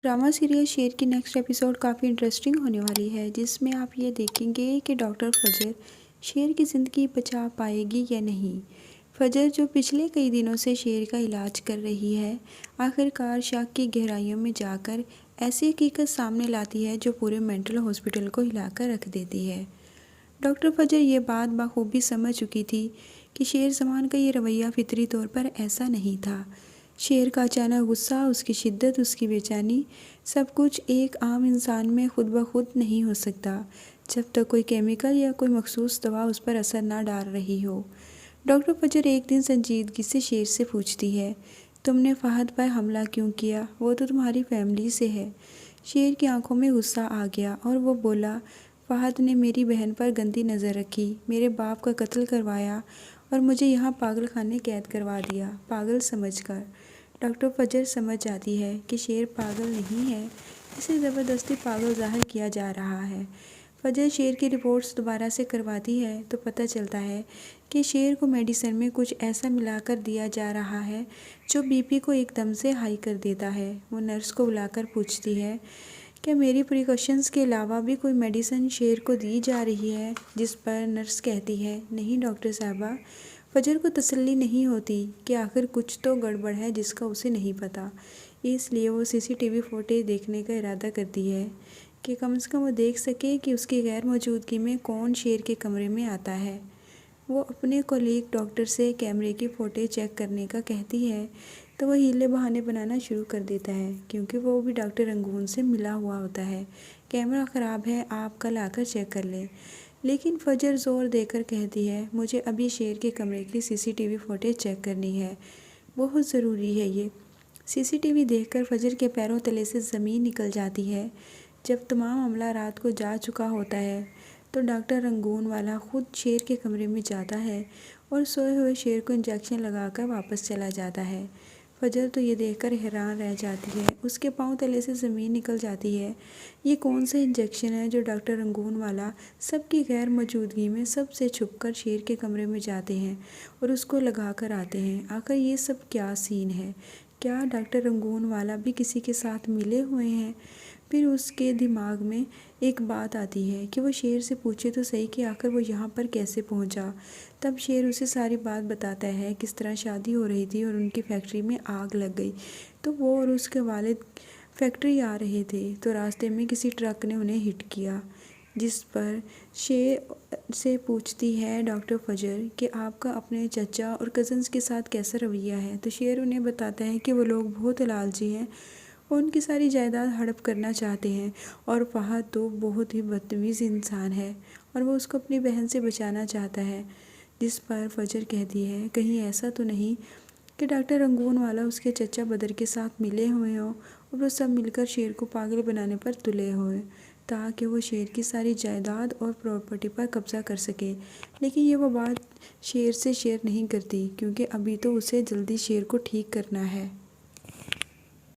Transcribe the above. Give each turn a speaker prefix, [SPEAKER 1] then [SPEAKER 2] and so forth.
[SPEAKER 1] Drama serial शेर की next episode काफ़ी इंटरेस्टिंग होने वाली है, जिसमें आप ये देखेंगे कि डॉक्टर फजर शेर की ज़िंदगी बचा पाएगी या नहीं। फजर जो पिछले कई दिनों से शेर का इलाज कर रही है, आखिरकार शक की गहराइयों में जाकर ऐसी हकीकत सामने लाती है जो पूरे मेंटल हॉस्पिटल को हिलाकर रख देती है। डॉक्टर फजर ये बात बखूबी समझ चुकी थी कि शेर जमान का ये रवैया फितरी तौर पर ऐसा नहीं था। शेर का अचानक गुस्सा, उसकी शिद्दत, उसकी बेचैनी, सब कुछ एक आम इंसान में खुद ब खुद नहीं हो सकता जब तक कोई केमिकल या कोई मखसूस दवा उस पर असर ना डाल रही हो। डॉक्टर फजर एक दिन संजीदगी से शेर से पूछती है, तुमने फहद पर हमला क्यों किया? वो तो तुम्हारी फैमिली से है। शेर की आंखों में गुस्सा आ गया और वो बोला, फहद ने मेरी बहन पर गंदी नज़र रखी, मेरे बाप का कत्ल करवाया और मुझे यहाँ पागल खाने कैद करवा दिया, पागल समझकर। डॉक्टर फजर समझ जाती है कि शेर पागल नहीं है, इसे ज़बरदस्ती पागल ज़ाहिर किया जा रहा है। फजर शेर की रिपोर्ट्स दोबारा से करवाती है तो पता चलता है कि शेर को मेडिसिन में कुछ ऐसा मिलाकर दिया जा रहा है जो बीपी को एकदम से हाई कर देता है। वो नर्स को बुलाकर पूछती है, क्या मेरी प्रिकॉशंस के अलावा भी कोई मेडिसिन शेर को दी जा रही है? जिस पर नर्स कहती है, नहीं डॉक्टर साहबा। फजर को तसल्ली नहीं होती कि आखिर कुछ तो गड़बड़ है जिसका उसे नहीं पता, इसलिए वो सीसीटीवी फुटेज देखने का इरादा करती है कि कम से कम वो देख सके कि उसकी गैर मौजूदगी में कौन शेर के कमरे में आता है। वो अपने कोलीग डॉक्टर से कैमरे की फुटेज चेक करने का कहती है तो वह हीले बहाने बनाना शुरू कर देता है, क्योंकि वो भी डॉक्टर रंगून से मिला हुआ होता है। कैमरा ख़राब है, आप कल आकर चेक कर लें। लेकिन फजर ज़ोर देकर कहती है, मुझे अभी शेर के कमरे की सीसीटीवी फुटेज चेक करनी है, बहुत ज़रूरी है ये। सीसीटीवी देखकर फजर के पैरों तले से ज़मीन निकल जाती है। जब तमाम मामला रात को जा चुका होता है तो डॉक्टर रंगून वाला खुद शेर के कमरे में जाता है और सोए हुए शेर को इंजेक्शन लगाकर वापस चला जाता है। फजर तो ये देखकर हैरान रह जाती है, उसके पाँव तले से ज़मीन निकल जाती है। ये कौन सा इंजेक्शन है जो डॉक्टर रंगून वाला सबकी गैर मौजूदगी में सबसे छुपकर शेर के कमरे में जाते हैं और उसको लगा कर आते हैं? आखिर ये सब क्या सीन है? क्या डॉक्टर रंगून वाला भी किसी के साथ मिले हुए हैं? फिर उसके दिमाग में एक बात आती है कि वो शेर से पूछे तो सही कि आखिर वो यहाँ पर कैसे पहुँचा। तब शेर उसे सारी बात बताता है, किस तरह शादी हो रही थी और उनकी फैक्ट्री में आग लग गई तो वो और उसके वालिद फैक्ट्री आ रहे थे तो रास्ते में किसी ट्रक ने उन्हें हिट किया। जिस पर शेर से पूछती है डॉक्टर फजर कि आपका अपने चचा और कज़न्स के साथ कैसा रवैया है, तो शेर उन्हें बताता है कि वो लोग बहुत लालची हैं, वो उनकी सारी जायदाद हड़प करना चाहते हैं और फहद तो बहुत ही बदतमीज़ इंसान है और वो उसको अपनी बहन से बचाना चाहता है। जिस पर फजर कहती है, कहीं ऐसा तो नहीं कि डॉक्टर रंगून वाला उसके चचा बदर के साथ मिले हुए हों और वो सब मिलकर शेर को पागल बनाने पर तुले हुए ताकि वो शेर की सारी जायदाद और प्रॉपर्टी पर कब्ज़ा कर सके। लेकिन ये वो बात शेर से शेयर नहीं करती, क्योंकि अभी तो उसे जल्दी शेर को ठीक करना है।